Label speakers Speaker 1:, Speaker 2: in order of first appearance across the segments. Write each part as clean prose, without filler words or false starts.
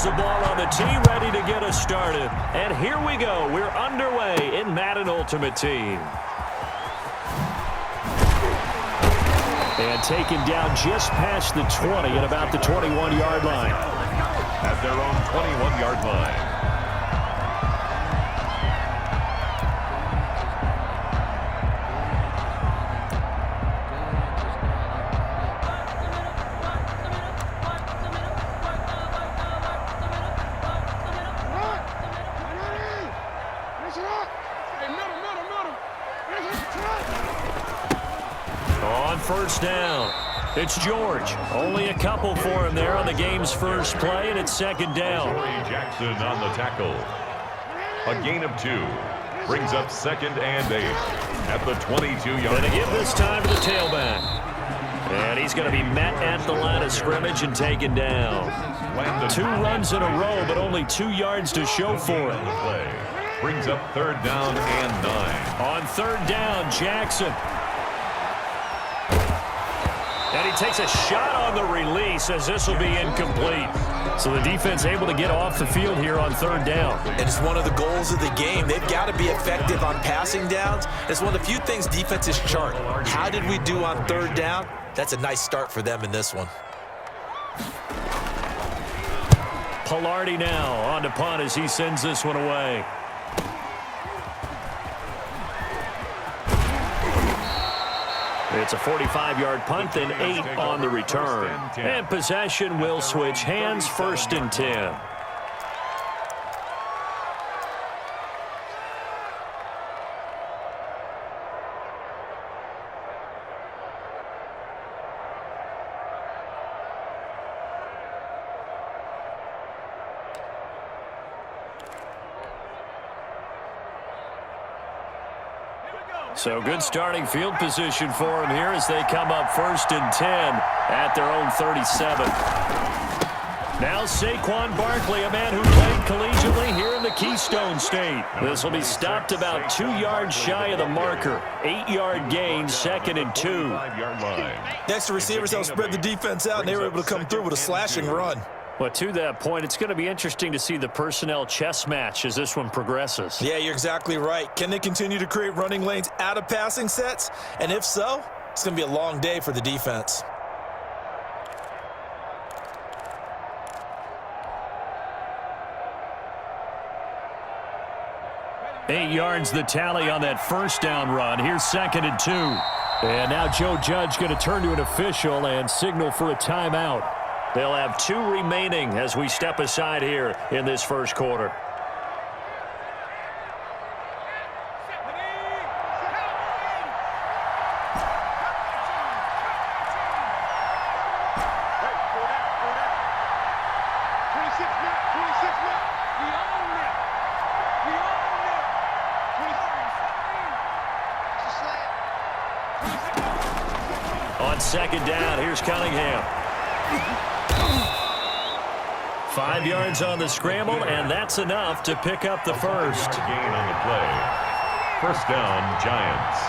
Speaker 1: has the ball on the tee, ready to get us started. And here we go. We're underway in Madden Ultimate Team. And taken down just past the 20 at about the 21-yard line.
Speaker 2: At their own 21-yard line.
Speaker 1: On first down, it's George. Only a couple for him there on the game's first play, and it's second down.
Speaker 2: Jackson on the tackle. A gain of 2. Brings up 2nd and 8 at the 22-yard line.
Speaker 1: Going to give this time to the tailback. And he's going to be met at the line of scrimmage and taken down. 2 runs in a row, but only 2 yards to show for it.
Speaker 2: Brings up 3rd down and 9.
Speaker 1: On 3rd down, Jackson. And he takes a shot on the release as this will be incomplete. So the defense able to get off the field here on 3rd down.
Speaker 3: And it's one of the goals of the game. They've got to be effective on passing downs. It's one of the few things defenses chart. How did we do on 3rd down? That's a nice start for them in this one.
Speaker 1: Pilardi now on to punt as he sends this one away. It's a 45-yard punt, then 8 on the return. And possession will switch hands, 1st and 10. So good starting field position for him here as they come up 1st and 10 at their own 37. Now Saquon Barkley, a man who played collegiately here in the Keystone State. This will be stopped about 2 yards shy of the marker. 8-yard gain, 2nd and 2.
Speaker 3: Next to receivers, they'll spread the defense out, and they were able to come through with a slashing run.
Speaker 1: Well, to that point, it's going to be interesting to see the personnel chess match as this one progresses.
Speaker 3: Yeah, you're exactly right. Can they continue to create running lanes out of passing sets? And if so, it's going to be a long day for the defense.
Speaker 1: Eight yards the tally on that 1st down run. Here's 2nd and 2. And now Joe Judge going to turn to an official and signal for a timeout. They'll have 2 remaining as we step aside here in this first quarter. On 2nd down, here's Cunningham. 5 yards on the scramble, and that's enough to pick up the first.
Speaker 2: Gain on the play. 1st down, Giants.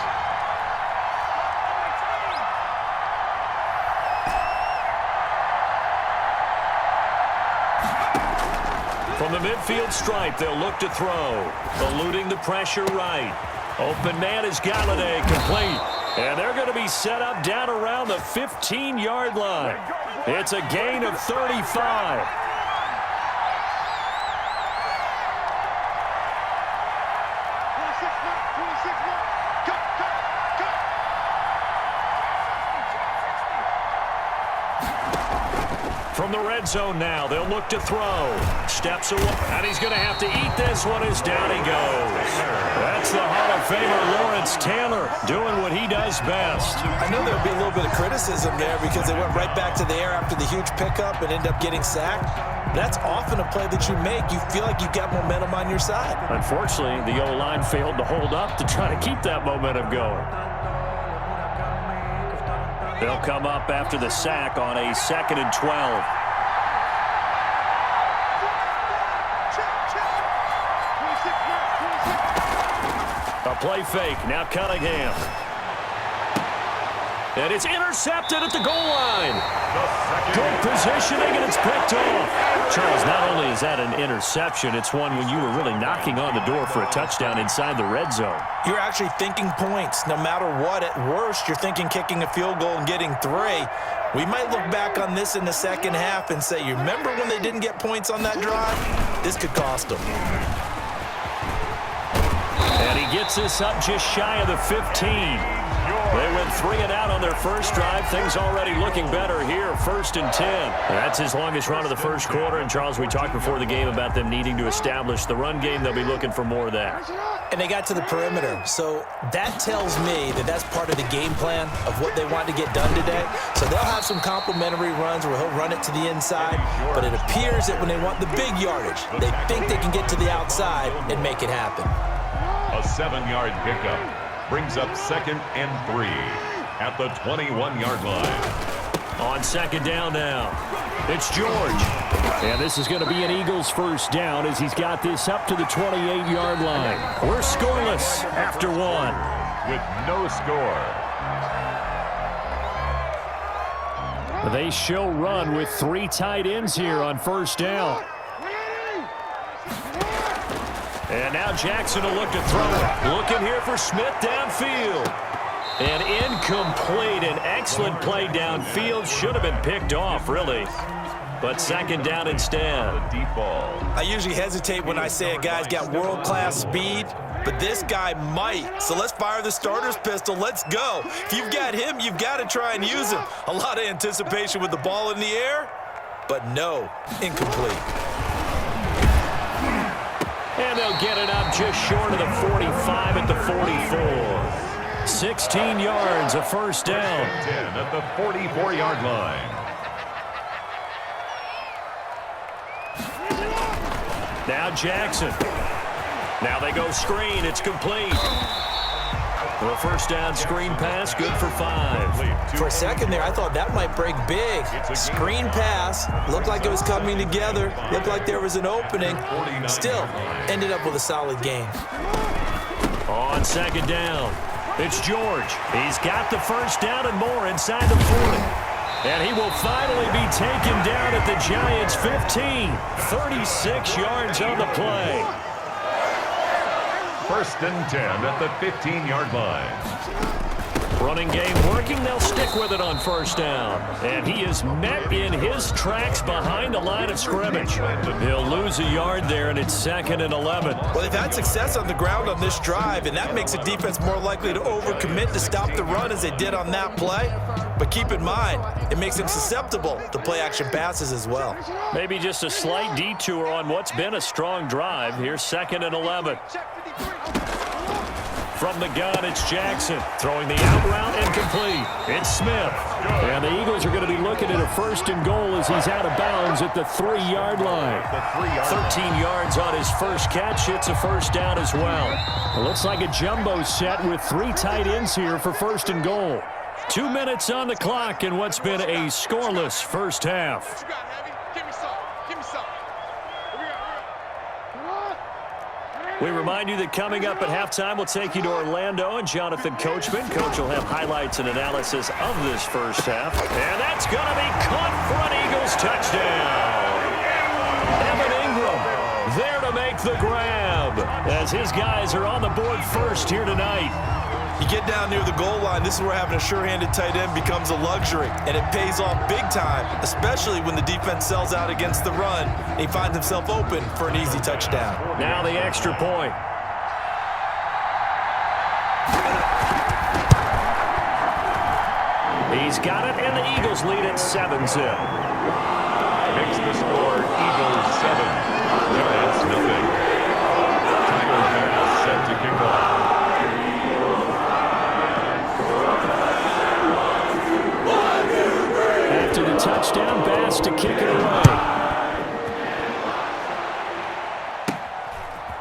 Speaker 1: From the midfield stripe, they'll look to throw. Eluding the pressure right. Open man is Galladay, complete. And they're going to be set up down around the 15-yard line. It's a gain of 35. From the red zone now, they'll look to throw. Steps away, and he's going to have to eat this one as down he goes. That's the Hall of Famer Lawrence Taylor doing what he does best.
Speaker 3: I know there'll be a little bit of criticism there because they went right back to the air after the huge pickup and end up getting sacked. That's often a play that you make. You feel like you've got momentum on your side.
Speaker 1: Unfortunately, the O-line failed to hold up to try to keep that momentum going. They'll come up after the sack on a 2nd and 12. A play fake. Now Cunningham. And it's intercepted at the goal line. Good positioning, and it's picked off. Charles, not only is that an interception, it's one when you were really knocking on the door for a touchdown inside the red zone.
Speaker 3: You're actually thinking points. No matter what, at worst, you're thinking kicking a field goal and getting 3. We might look back on this in the second half and say, you remember when they didn't get points on that drive? This could cost them.
Speaker 1: And he gets this up just shy of the 15. They went 3 and out on their first drive. Things already looking better here. 1st and 10. That's his longest run of the first quarter. And, Charles, we talked before the game about them needing to establish the run game. They'll be looking for more of that.
Speaker 3: And they got to the perimeter. So that tells me that that's part of the game plan of what they want to get done today. So they'll have some complimentary runs where he'll run it to the inside. But it appears that when they want the big yardage, they think they can get to the outside and make it happen.
Speaker 2: A 7-yard pickup brings up 2nd and 3 at the 21-yard line.
Speaker 1: On 2nd down now, it's George. And this is going to be an Eagles first down as he's got this up to the 28-yard line. We're scoreless after 1.
Speaker 2: With no score.
Speaker 1: They show run with 3 tight ends here on 1st down. And now Jackson will look to throw it. Looking here for Smith downfield. And incomplete. An excellent play downfield. Should have been picked off, really. But 2nd down instead.
Speaker 2: Deep ball.
Speaker 3: I usually hesitate when I say a guy's got world-class speed, but this guy might. So let's fire the starter's pistol. Let's go. If you've got him, you've got to try and use him. A lot of anticipation with the ball in the air, but no, incomplete.
Speaker 1: And they'll get it up just short of the 45 at the 44. 16 yards, a 1st down.
Speaker 2: 10 at the 44-yard line.
Speaker 1: Now Jackson. Now they go screen. It's complete. For a 1st down screen pass, good for 5.
Speaker 3: For a second there, I thought that might break big. Screen pass, looked like it was coming together, looked like there was an opening. Still, ended up with a solid game.
Speaker 1: On 2nd down, it's George. He's got the 1st down and more inside the 40. And he will finally be taken down at the Giants' 15. 36 yards on the play.
Speaker 2: 1st and 10 at the 15-yard line.
Speaker 1: Running game working. They'll stick with it on 1st down. And he is met in his tracks behind the line of scrimmage. He'll lose a yard there, and it's 2nd and 11.
Speaker 3: Well, they've had success on the ground on this drive, and that makes a defense more likely to overcommit to stop the run as they did on that play. But keep in mind, it makes them susceptible to play-action passes as well.
Speaker 1: Maybe just a slight detour on what's been a strong drive. Here's 2nd and 11. From the gun, it's Jackson. Throwing the out route incomplete. It's Smith. And the Eagles are going to be looking at a 1st and goal as he's out of bounds at the 3-yard line. 13 yards on his first catch. It's a 1st down as well. It looks like a jumbo set with 3 tight ends here for 1st and goal. 2 minutes on the clock in what's been a scoreless first half. We remind you that coming up at halftime, we'll take you to Orlando and Jonathan Coachman. Coach will have highlights and analysis of this first half. And that's going to be caught for an Eagles touchdown. Evan Ingram there to make the grab as his guys are on the board first here tonight.
Speaker 3: You get down near the goal line, this is where having a sure-handed tight end becomes a luxury, and it pays off big time, especially when the defense sells out against the run, and he finds himself open for an easy touchdown.
Speaker 1: Now the extra point. He's got it, and the Eagles lead at 7-0.
Speaker 2: Makes the score Eagles 7. Giants nothing. Tiger pass set to kick off.
Speaker 1: After the touchdown, Bass to kick it away.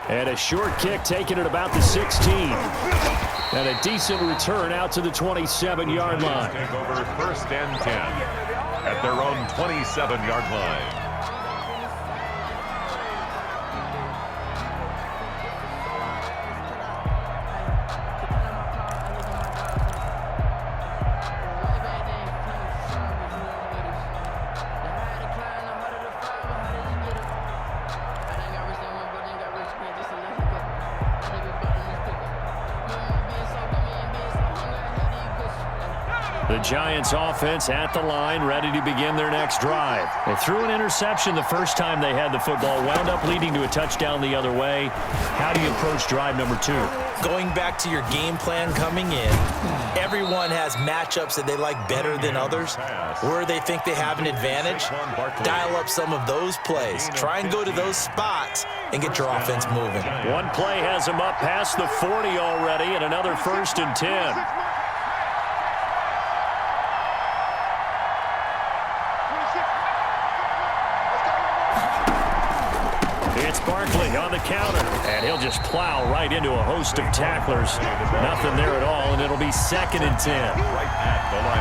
Speaker 1: And a short kick taken at about the 16. And a decent return out to the 27-yard line.
Speaker 2: Take over 1st and 10 at their own 27-yard line.
Speaker 1: The Giants offense at the line, ready to begin their next drive. They threw an interception the first time they had the football, wound up leading to a touchdown the other way. How do you approach drive number 2?
Speaker 3: Going back to your game plan coming in, everyone has matchups that they like better than others, where they think they have an advantage. Dial up some of those plays. Try and go to those spots and get your offense moving.
Speaker 1: One play has them up past the 40 already, and another 1st and 10. Barkley on the counter, and he'll just plow right into a host of tacklers. Nothing there at all, and it'll be 2nd and 10.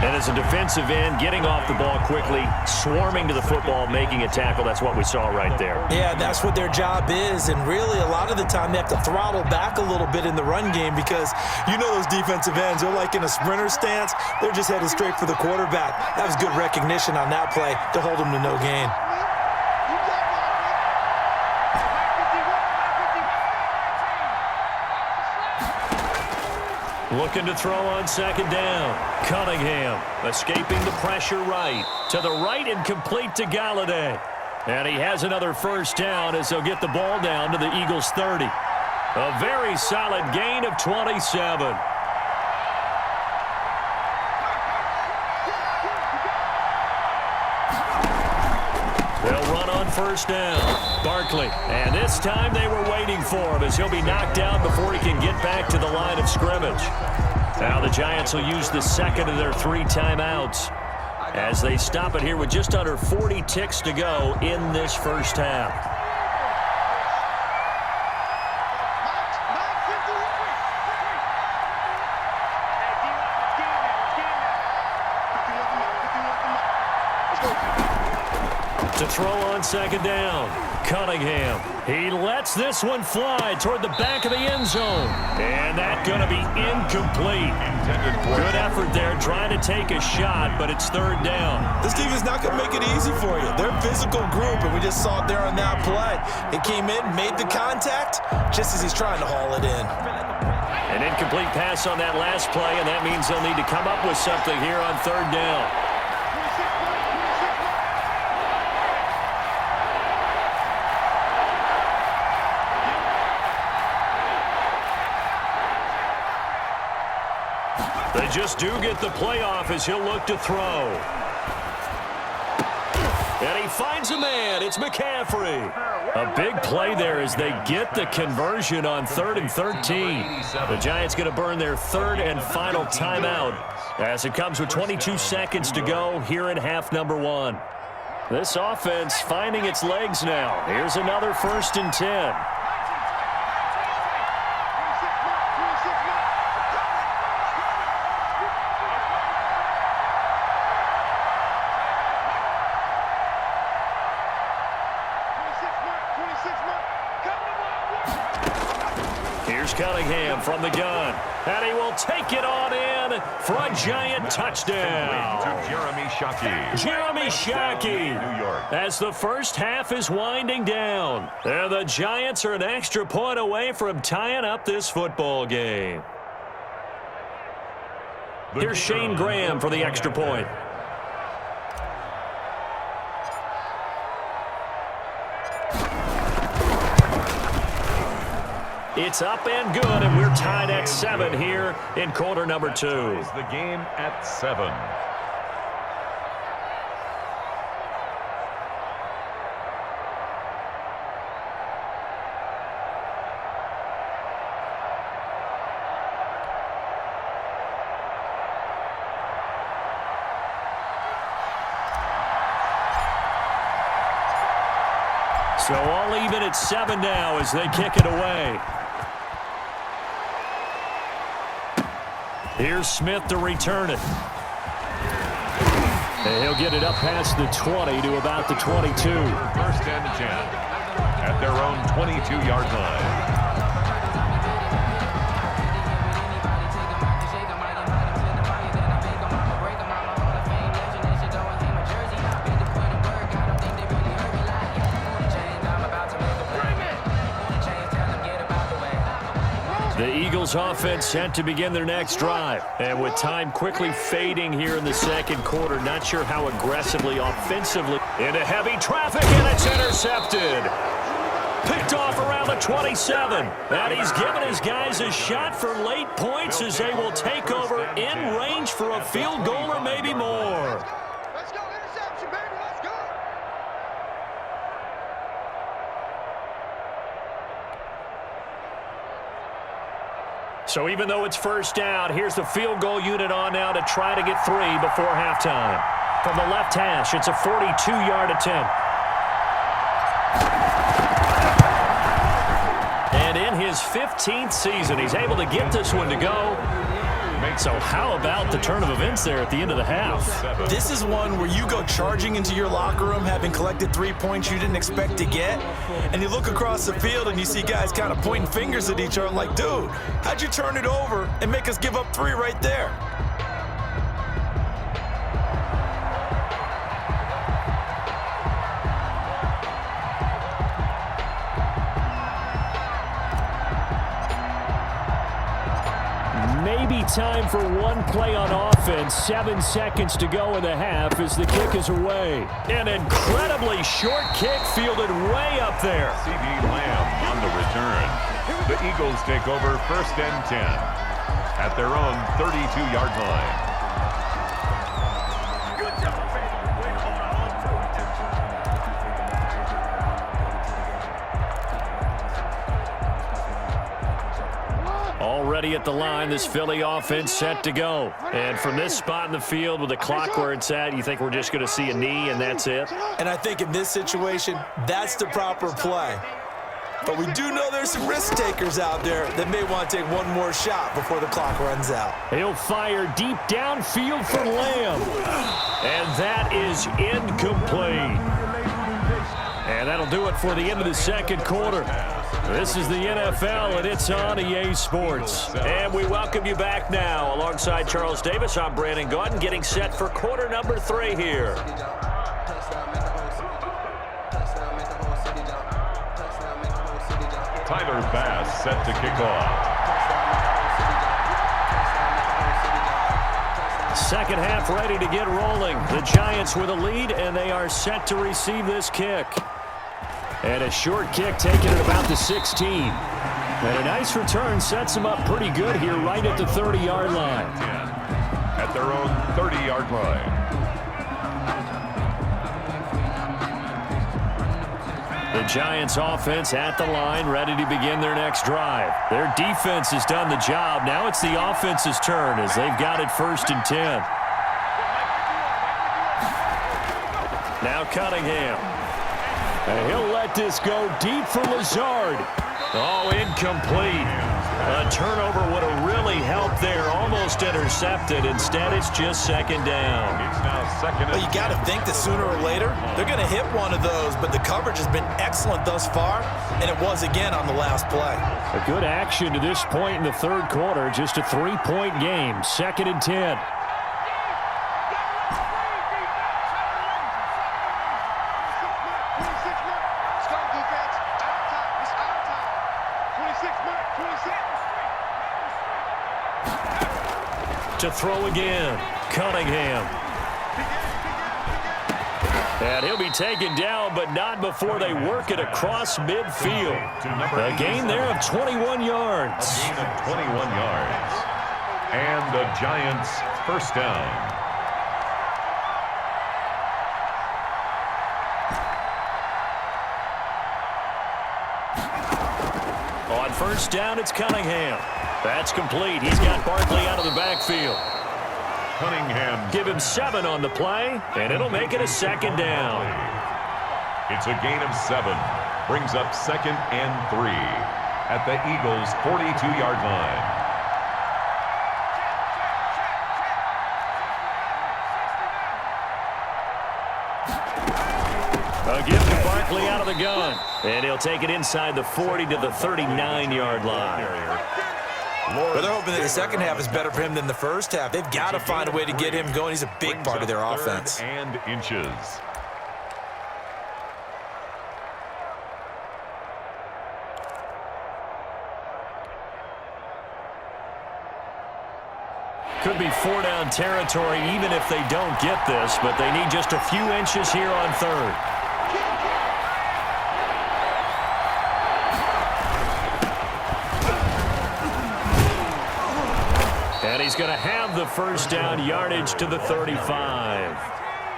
Speaker 1: And as a defensive end, getting off the ball quickly, swarming to the football, making a tackle, that's what we saw right there.
Speaker 3: Yeah, that's what their job is, and really a lot of the time they have to throttle back a little bit in the run game because you know those defensive ends, they're like in a sprinter stance. They're just headed straight for the quarterback. That was good recognition on that play to hold them to no gain.
Speaker 1: Looking to throw on 2nd down. Cunningham escaping the pressure right. To the right and complete to Galladay. And he has another 1st down as they'll get the ball down to the Eagles' 30. A very solid gain of 27. They'll run on 1st down. Barkley. And this time they were waiting for him as he'll be knocked down before he can get back to the line of scrimmage. Now the Giants will use the 2nd of their 3 timeouts as they stop it here with just under 40 ticks to go in this first half. To throw on 2nd down. Cunningham. He lets this one fly toward the back of the end zone. And that's going to be incomplete. Good effort there trying to take a shot, but it's 3rd down.
Speaker 3: This team is not going to make it easy for you. They're a physical group, and we just saw it there on that play. It came in, made the contact, just as he's trying to haul it in.
Speaker 1: An incomplete pass on that last play, and that means they'll need to come up with something here on 3rd down. They just do get the playoff as he'll look to throw. And he finds a man. It's McCaffrey. A big play there as they get the conversion on 3rd and 13. The Giants going to burn their 3rd and final timeout as it comes with 22 seconds to go here in half number 1. This offense finding its legs now. Here's another 1st and 10. Here's Cunningham from the gun. And he will take it on in for a Giant touchdown.
Speaker 2: To Jeremy Shockey.
Speaker 1: Jeremy Shockey.
Speaker 2: New York.
Speaker 1: As the first half is winding down. And the Giants are an extra point away from tying up this football game. Here's Shane Graham for the extra point. It's up and good, and we're tied at 7 here in quarter number 2.
Speaker 2: The game at 7.
Speaker 1: So all even at 7 now as they kick it away. Here's Smith to return it. And he'll get it up past the 20 to about the 22.
Speaker 2: 1st and 10 at their own 22-yard line.
Speaker 1: Eagles offense set to begin their next drive. And with time quickly fading here in the second quarter, not sure how aggressively, offensively. Into heavy traffic, and it's intercepted. Picked off around the 27. And he's given his guys a shot for late points as they will take over in range for a field goal or maybe more.
Speaker 4: Let's go, interception, baby, let's go.
Speaker 1: So even though it's first down, here's the field goal unit on now to try to get 3 before halftime. From the left hash, it's a 42-yard attempt. And in his 15th season, he's able to get this one to go. So how about the turn of events there at the end of the half?
Speaker 3: This is one where you go charging into your locker room having collected 3 points you didn't expect to get, and you look across the field and you see guys kind of pointing fingers at each other like, dude, how'd you turn it over and make us give up 3 right there?
Speaker 1: Maybe time for one play on offense. 7 seconds to go in the half as the kick is away. An incredibly short kick fielded way up there.
Speaker 2: C.D. Lamb on the return. The Eagles take over 1st and 10 at their own 32-yard line.
Speaker 1: Already at the line, this Philly offense set to go. And from this spot in the field with the clock where it's at, you think we're just going to see a knee and that's it?
Speaker 3: And I think in this situation, that's the proper play. But we do know there's some risk takers out there that may want to take one more shot before the clock runs out.
Speaker 1: He'll fire deep downfield for Lamb. And that is incomplete. And that'll do it for the end of the second quarter. This is the NFL, and it's on EA Sports. And we welcome you back now. Alongside Charles Davis, I'm Brandon Gaudin, getting set for quarter number 3 here.
Speaker 2: Tyler Bass set to kick off.
Speaker 1: Second half ready to get rolling. The Giants with a lead, and they are set to receive this kick. And a short kick taken at about the 16. And a nice return sets them up pretty good here right at the 30-yard line.
Speaker 2: At their own 30-yard line.
Speaker 1: The Giants offense at the line, ready to begin their next drive. Their defense has done the job. Now it's the offense's turn as they've got it 1st and 10. Now Cunningham. And he'll let this go deep for Lazard. Oh, incomplete. A turnover would have really helped there. Almost intercepted. Instead, it's just 2nd down.
Speaker 2: It's now 2nd.
Speaker 3: Well, you got to think that sooner or later, they're going to hit one of those, but the coverage has been excellent thus far, and it was again on the last play.
Speaker 1: A good action to this point in the third quarter. Just a 3-point game. 2nd and 10. To throw again, Cunningham. And he'll be taken down, but not before they work it across midfield. A gain there of 21 yards.
Speaker 2: A gain of 21 yards. And the Giants' 1st down.
Speaker 1: On 1st down, it's Cunningham. That's complete. He's got Barkley out of the backfield.
Speaker 2: Cunningham.
Speaker 1: Give him 7 on the play, and it'll make it a 2nd down.
Speaker 2: It's a gain of 7. Brings up 2nd and 3 at the Eagles' 42-yard line.
Speaker 1: A give to Barkley out of the gun. And he'll take it inside the 40 to the 39-yard line.
Speaker 3: But they're hoping that the second half is better for him than the first half. They've got to find a way to get him going. He's a big part of their offense.
Speaker 2: And inches.
Speaker 1: Could be 4-down territory even if they don't get this, but they need just a few inches here on third. And he's going to have the first down, yardage to the 35.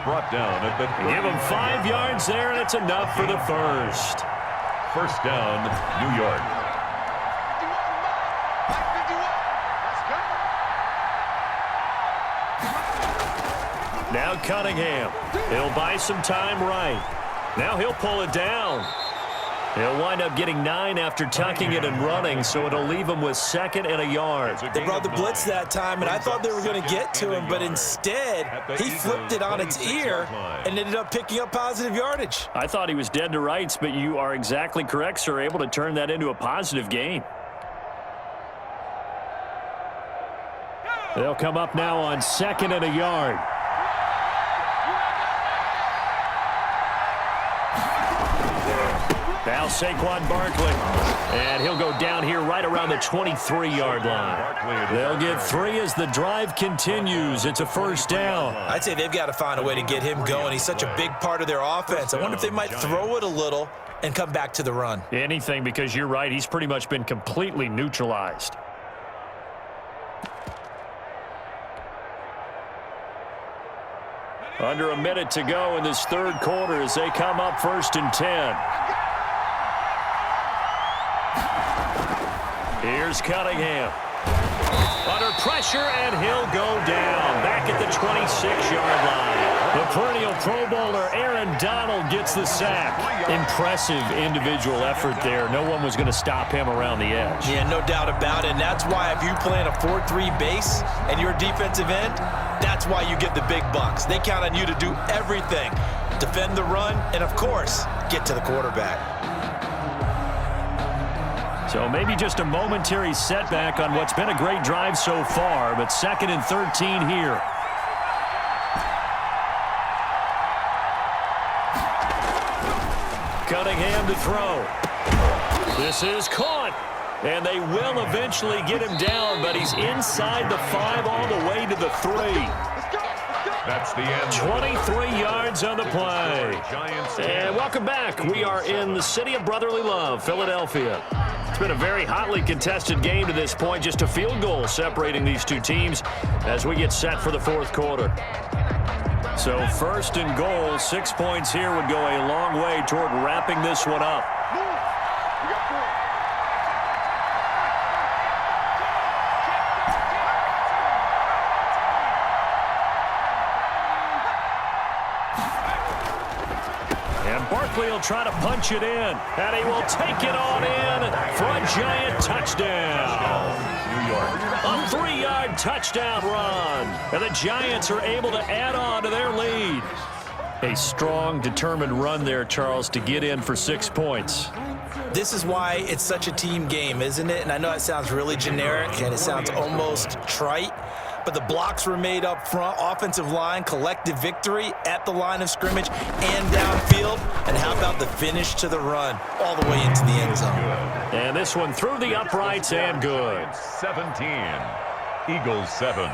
Speaker 2: Brought down at the 30.
Speaker 1: Give him 5 yards there, and it's enough for the first.
Speaker 2: First down, New York.
Speaker 1: Now Cunningham. He'll buy some time right. Now he'll pull it down. He'll wind up getting 9 after tucking it and running, so it'll leave him with 2nd and a yard.
Speaker 3: They brought the blitz that time, and I thought they were going to get to him, but instead, he flipped it on its ear and ended up picking up positive yardage.
Speaker 1: I thought he was dead to rights, but you are exactly correct, sir, able to turn that into a positive gain. They'll come up now on 2nd and a yard. Now Saquon Barkley, and he'll go down here right around the 23-yard line. They'll get 3 as the drive continues. It's a first down.
Speaker 3: I'd say they've got to find a way to get him going. He's such a big part of their offense. I wonder if they might throw it a little and come back to the run.
Speaker 1: Anything, because you're right, he's pretty much been completely neutralized. Under a minute to go in this third quarter as they come up 1st and 10. Here's Cunningham. Under pressure, and he'll go down. Back at the 26-yard line. The perennial Pro Bowler Aaron Donald gets the sack. Impressive individual effort there. No one was going to stop him around the edge.
Speaker 3: Yeah, no doubt about it. And that's why if you play in a 4-3 base and you're a defensive end, that's why you get the big bucks. They count on you to do everything. Defend the run and, of course, get to the quarterback.
Speaker 1: So maybe just a momentary setback on what's been a great drive so far, but 2nd and 13 here. Cunningham to throw. This is caught, and they will eventually get him down, but he's inside the 5 all the way to the 3.
Speaker 2: That's the end.
Speaker 1: 23 yards on the play. And welcome back. We are in the city of brotherly love, Philadelphia. It's been a very hotly contested game to this point. Just a field goal separating these two teams as we get set for the fourth quarter. So 1st and goal, 6 points here would go a long way toward wrapping this one up. Barkley will try to punch it in, and he will take it on in for a giant touchdown.
Speaker 2: New York.
Speaker 1: A 3-yard touchdown run, and the Giants are able to add on to their lead. A strong, determined run there, Charles, to get in for 6 points.
Speaker 3: This is why it's such a team game, isn't it? And I know it sounds really generic, and it sounds almost trite, but the blocks were made up front, offensive line, collective victory at the line of scrimmage and downfield. And how about the finish to the run all the way into the end zone?
Speaker 1: And this one through the uprights and good.
Speaker 2: 17. Eagles 7.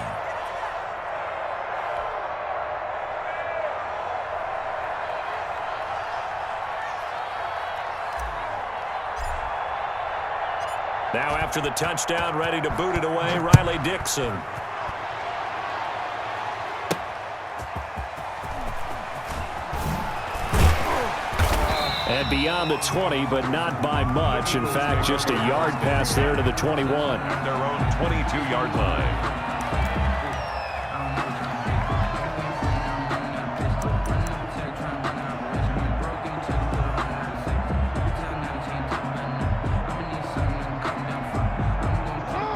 Speaker 1: Now after the touchdown, ready to boot it away, Riley Dixon. And beyond the 20, but not by much. In fact, just a yard pass there to the 21.
Speaker 2: At their own 22-yard line.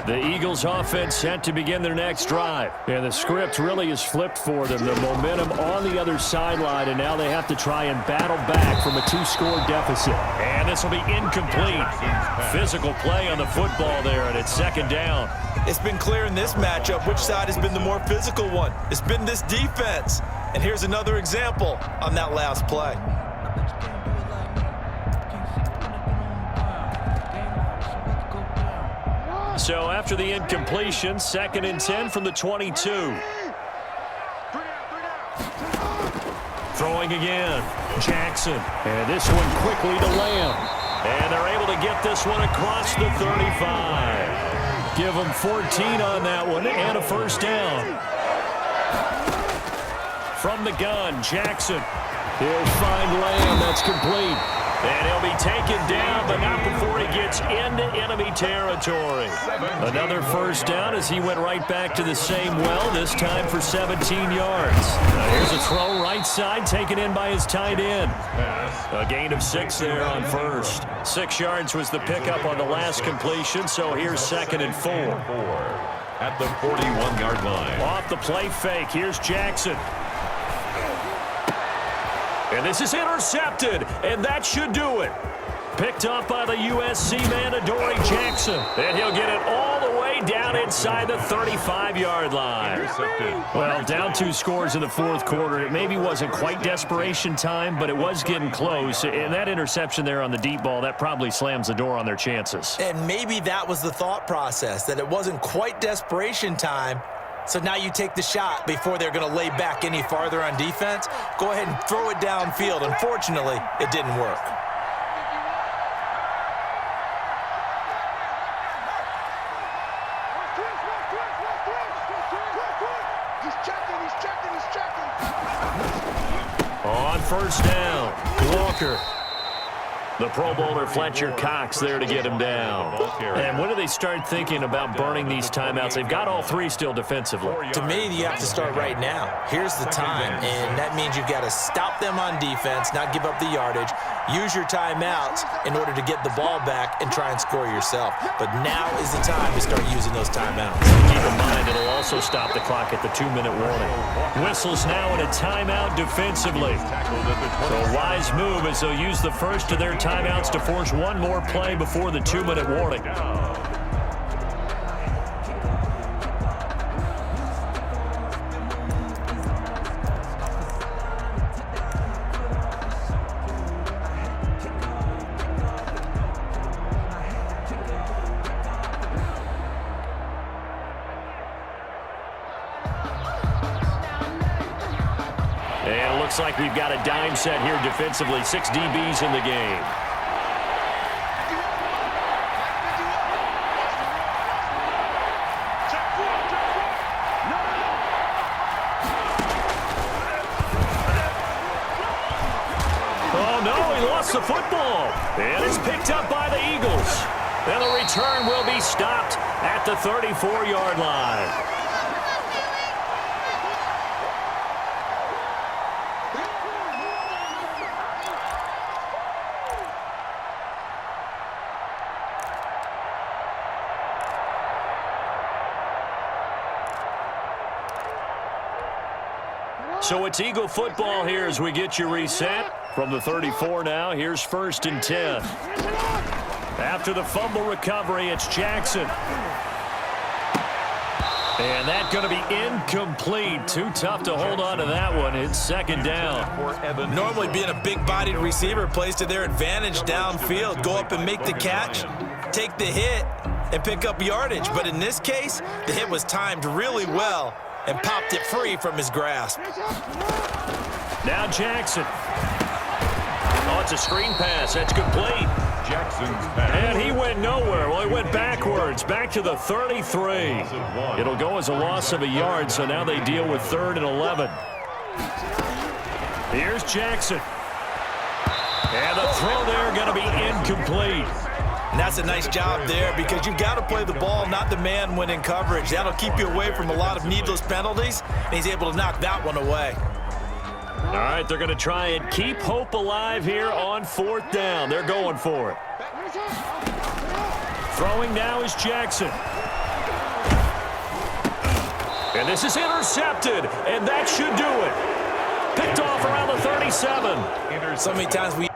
Speaker 1: The Eagles offense set to begin their next drive. And the script really is flipped for them. The momentum on the other sideline, and now they have to try and battle back from a 2-score deficit. And this will be incomplete. Physical play on the football there, and it's 2nd down.
Speaker 3: It's been clear in this matchup which side has been the more physical one. It's been this defense. And here's another example on that last play.
Speaker 1: So after the incompletion, 2nd and 10 from the 22. Throwing again, Jackson. And this one quickly to Lamb. And they're able to get this one across the 35. Give them 14 on that one and a first down. From the gun, Jackson. He'll find Lamb. That's complete. And he'll be taken down, but not before he gets into enemy territory. Another first down as he went right back to the same well, this time for 17 yards. Now here's a throw right side, taken in by his tight end. A gain of 6 there on first. 6 yards was the pickup on the last completion, so here's 2nd and 4.
Speaker 2: At the 41-yard line.
Speaker 1: Off the play fake, here's Jackson. And this is intercepted, and that should do it. Picked up by the USC man, Adoree Jackson. And he'll get it all the way down inside the 35-yard line. Well, down 2 scores in the 4th quarter. It maybe wasn't quite desperation time, but it was getting close. And that interception there on the deep ball, that probably slams the door on their chances.
Speaker 3: And maybe that was the thought process, that it wasn't quite desperation time. So now you take the shot before they're going to lay back any farther on defense. Go ahead and throw it downfield. Unfortunately, it didn't work.
Speaker 1: On first down, Walker. The Pro Bowler Fletcher Cox there to get him down. And when do they start thinking about burning these timeouts? They've got all 3 still defensively.
Speaker 3: To me, you have to start right now. Here's the time, and that means you've got to stop them on defense, not give up the yardage, use your timeouts in order to get the ball back and try and score yourself. But now is the time to start using those timeouts.
Speaker 1: Keep in mind, it'll also stop the clock at the 2-minute warning. Whistles now in a timeout defensively. So a wise move as they'll use the first of their timeouts to force one more play before the 2-minute warning. And it looks like we've got a dime set here defensively. 6 DBs in the game. Oh, no, he lost the football. And it's picked up by the Eagles. And the return will be stopped at the 34-yard line. So it's Eagle football here as we get you reset. From the 34 now, here's 1st and 10. After the fumble recovery, it's Jackson. And that's going to be incomplete. Too tough to hold on to that one. It's 2nd down.
Speaker 3: Normally being a big-bodied receiver plays to their advantage downfield. Go up and make the catch, take the hit, and pick up yardage. But in this case, the hit was timed really well and popped it free from his grasp.
Speaker 1: Now Jackson. Oh, it's a screen pass. That's complete.
Speaker 2: Jackson's pass.
Speaker 1: And he went nowhere. Well, he went backwards, back to the 33. It'll go as a loss of a yard, so now they deal with 3rd and 11. Here's Jackson. And the throw there going to be incomplete.
Speaker 3: And that's a nice job there because you've got to play the ball, not the man when in coverage. That'll keep you away from a lot of needless penalties, and he's able to knock that one away.
Speaker 1: All right, they're going to try and keep hope alive here on 4th down. They're going for it. Throwing now is Jackson. And this is intercepted, and that should do it. Picked off around the 37.
Speaker 3: So many times we